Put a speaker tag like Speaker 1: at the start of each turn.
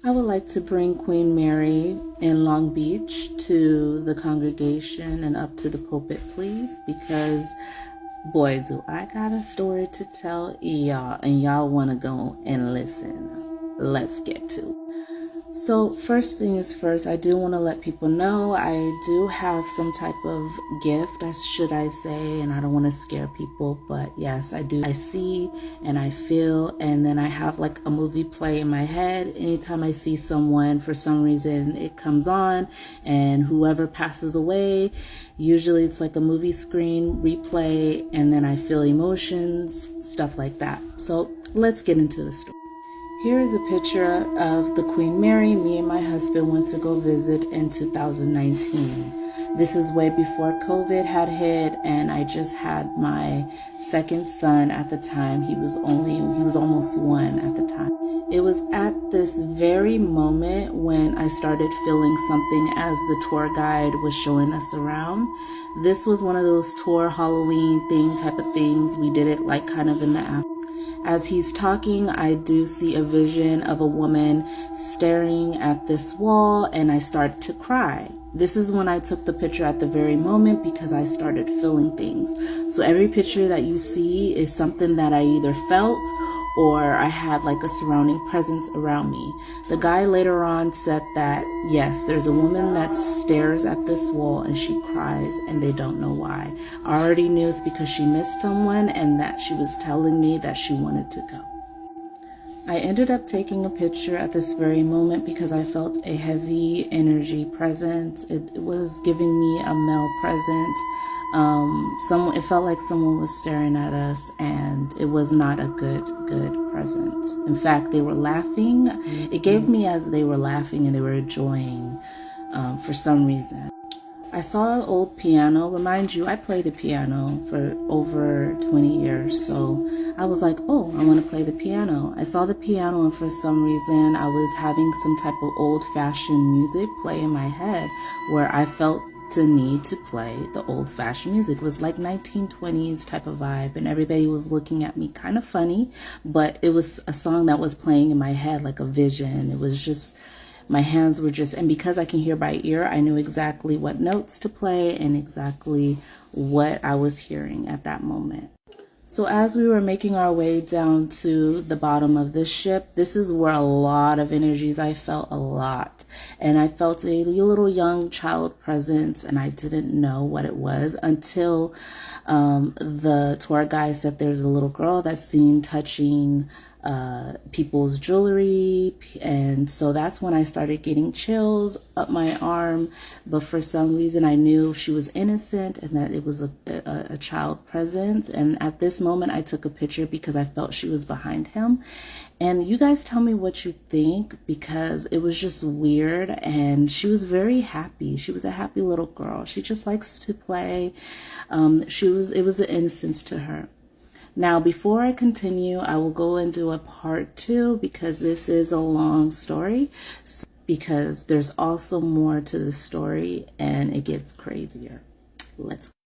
Speaker 1: I would like to bring Queen Mary in Long Beach to the congregation and up to the pulpit, please, because boy, do I got a story to tell y'all, and y'all want to go and listen. Let's get to it. So first thing is first, I do want to let people know I do have some type of gift, should I say, and I don't want to scare people, but yes, I do. I see and I feel, and then I have like a movie play in my head. Anytime I see someone, for some reason, it comes on, and whoever passes away, usually it's like a movie screen replay, and then I feel emotions, stuff like that. So let's get into the story. Here is a picture of the Queen Mary me and my husband went to go visit in 2019. This is way before COVID had hit, and I just had my second son at the time. He was almost 1 at the time. It was at this very moment when I started feeling something as the tour guide was showing us around. This was one of those tour Halloween theme type of things. We did it like kind of in the afternoon. As he's talking, I do see a vision of a woman staring at this wall, and I start to cry. This is when I took the picture at the very moment because I started feeling things. So every picture that you see is something that I either felt or I had like a surrounding presence around me. The guy later on said that, yes, there's a woman that stares at this wall and she cries and they don't know why. I already knew it's because she missed someone and that she was telling me that she wanted to go. I ended up taking a picture at this very moment because I felt a heavy energy present. It was giving me a male present. It felt like someone was staring at us, and it was not a good present. In fact, they were laughing. It gave me as they were laughing and they were enjoying for some reason. I saw an old piano. Remind you, I played the piano for over 20 years. So I was like, oh, I want to play the piano. I saw the piano, and for some reason, I was having some type of old-fashioned music play in my head where I felt the need to play the old-fashioned music. It was like 1920s type of vibe, and everybody was looking at me kind of funny, but it was a song that was playing in my head like a vision. It was just... my hands were just, and because I can hear by ear, I knew exactly what notes to play and exactly what I was hearing at that moment. So as we were making our way down to the bottom of this ship, this is where a lot of energies, I felt a lot. And I felt a little young child presence, and I didn't know what it was until the tour guide said there's a little girl that's seen touching people's jewelry, and so that's when I started getting chills up my arm. But for some reason I knew she was innocent and that it was a child present, and at this moment I took a picture because I felt she was behind him. And you guys tell me what you think, because it was just weird, and she was very happy. She was a happy little girl. She just likes to play. It was an innocence to her. Now, before I continue, I will go and do a part 2 because this is a long story, because there's also more to the story and it gets crazier. Let's go.